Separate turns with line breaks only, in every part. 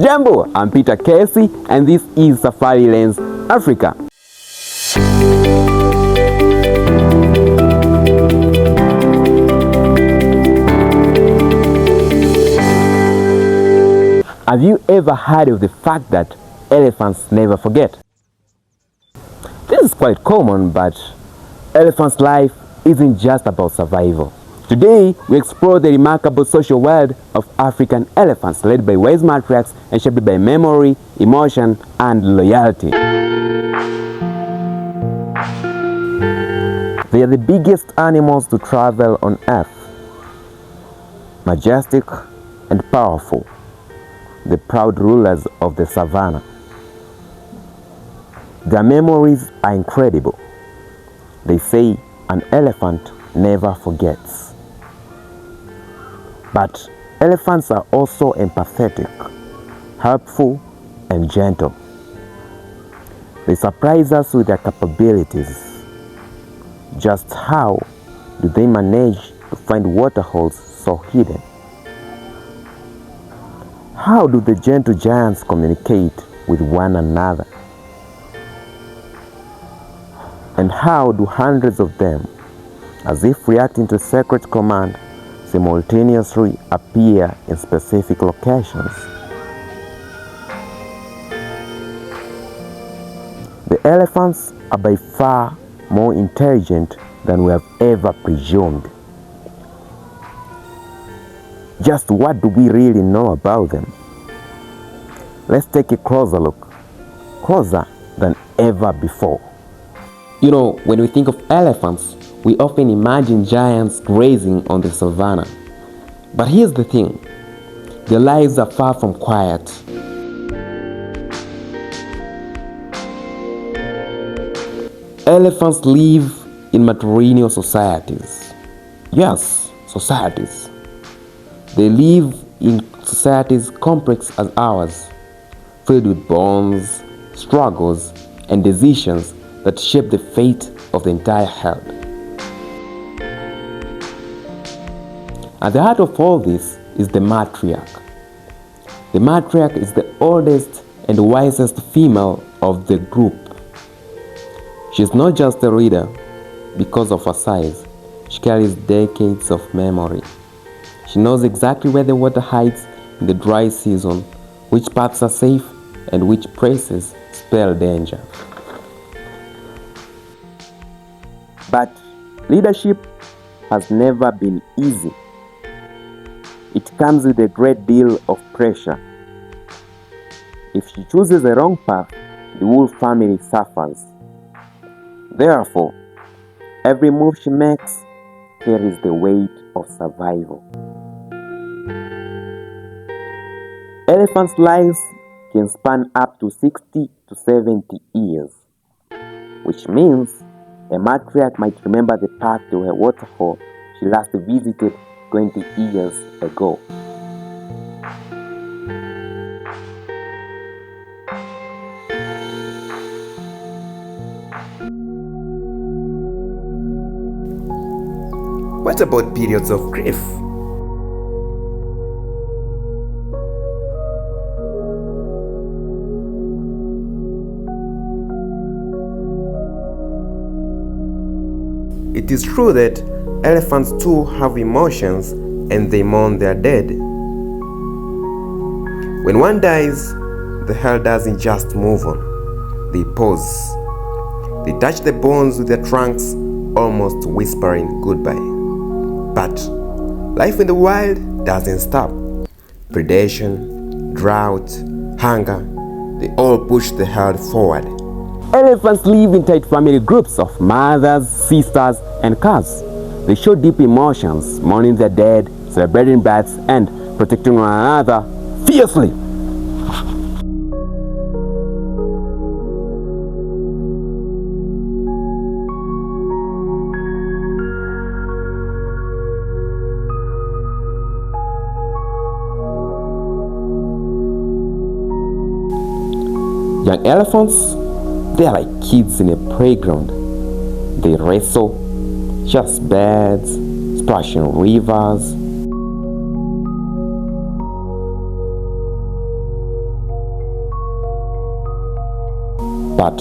Jambo, I'm Peter Casey and this is Safari Lens Africa. Have you ever heard of the fact that elephants never forget? This is quite common, but elephants' life isn't just about survival. Today, we explore the remarkable social world of African elephants, led by wise matriarchs and shaped by memory, emotion, and loyalty. They are the biggest animals to travel on Earth, majestic and powerful, the proud rulers of the savannah. Their memories are incredible. They say an elephant never forgets. But elephants are also empathetic, helpful, and gentle. They surprise us with their capabilities. Just how do they manage to find waterholes so hidden? How do the gentle giants communicate with one another? And how do hundreds of them, as if reacting to a secret command, simultaneously appear in specific locations? The elephants are by far more intelligent than we have ever presumed. Just what do we really know about them? Let's take a closer look, closer than ever before. You know, when we think of elephants, we often imagine giants grazing on the savannah. But here's the thing, their lives are far from quiet. Elephants live in matrilineal societies. Yes, societies. They live in societies complex as ours, filled with bonds, struggles, and decisions that shape the fate of the entire herd. At the heart of all this is the matriarch. The matriarch is the oldest and wisest female of the group. She is not just a leader because of her size. She carries decades of memory. She knows exactly where the water hides in the dry season, which paths are safe, and which places spell danger. But leadership has never been easy. It comes with a great deal of pressure. If she chooses the wrong path, the whole family suffers. Therefore, every move she makes carries the weight of survival. Elephants' lives can span up to 60 to 70 years, which means a matriarch might remember the path to a waterhole she last visited 20 years ago. What about periods of grief? It is true that elephants too have emotions and they mourn their dead. When one dies, the herd doesn't just move on, they pause. They touch the bones with their trunks, almost whispering goodbye. But life in the wild doesn't stop. Predation, drought, hunger, they all push the herd forward. Elephants live in tight family groups of mothers, sisters, and cubs. They show deep emotions, mourning their dead, celebrating births, and protecting one another fiercely. Young elephants, they are like kids in a playground. They wrestle, chase birds, splash in rivers. But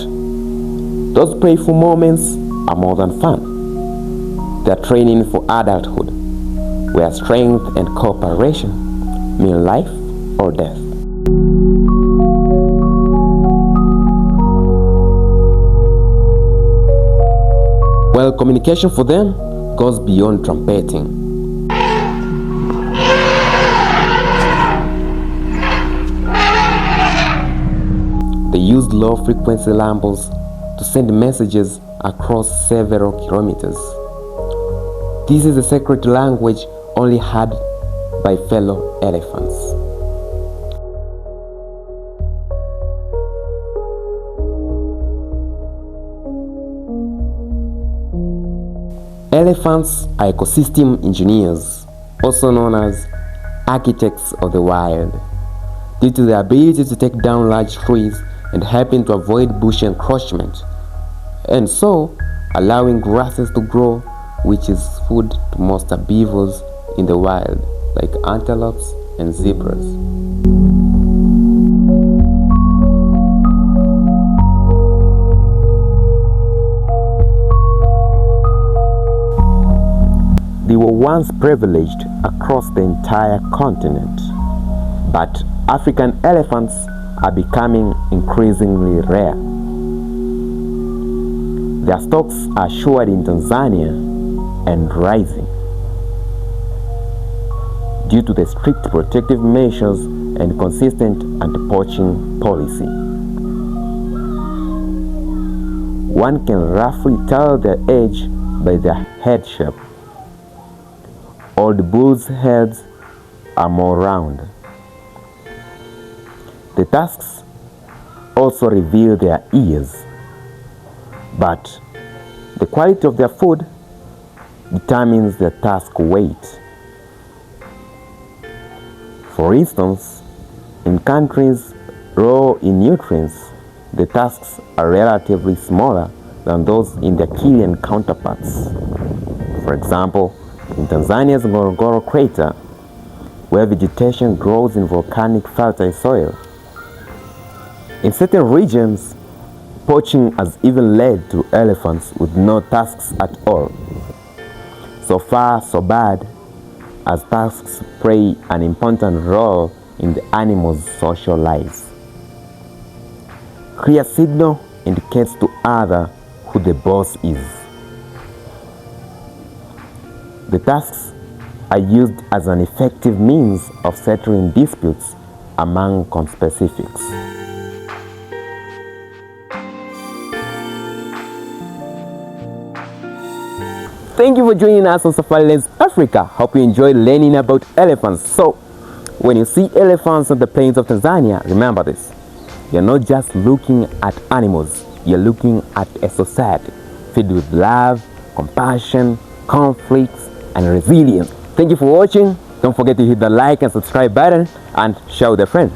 those playful moments are more than fun. They're training for adulthood, where strength and cooperation mean life or death. Well, communication for them goes beyond trumpeting. They use low-frequency lambles to send messages across several kilometers. This is a secret language only heard by fellow elephants. Elephants are ecosystem engineers, also known as architects of the wild, due to their ability to take down large trees and helping to avoid bush encroachment, and so allowing grasses to grow, which is food to most herbivores in the wild, like antelopes and zebras. They were once privileged across the entire continent, but African elephants are becoming increasingly rare. Their stocks are assured in Tanzania and rising due to the strict protective measures and consistent anti-poaching policy. One can roughly tell their age by their head shape. Old bulls' heads are more round. The tusks also reveal their ears, but the quality of their food determines their tusk weight. For instance, in countries low in nutrients, the tusks are relatively smaller than those in their Chilean counterparts. For example, in Tanzania's Ngorongoro crater, where vegetation grows in volcanic fertile soil. In certain regions, poaching has even led to elephants with no tusks at all. So far, so bad, as tusks play an important role in the animal's social lives. Clear signal indicates to others who the boss is. The tusks are used as an effective means of settling disputes among conspecifics. Thank you for joining us on Safari Lens Africa. Hope you enjoyed learning about elephants. So, when you see elephants on the plains of Tanzania, remember this. You're not just looking at animals, you're looking at a society filled with love, compassion, conflicts, and resilience. Thank you for watching. Don't forget to hit the like and subscribe button and share with a friend.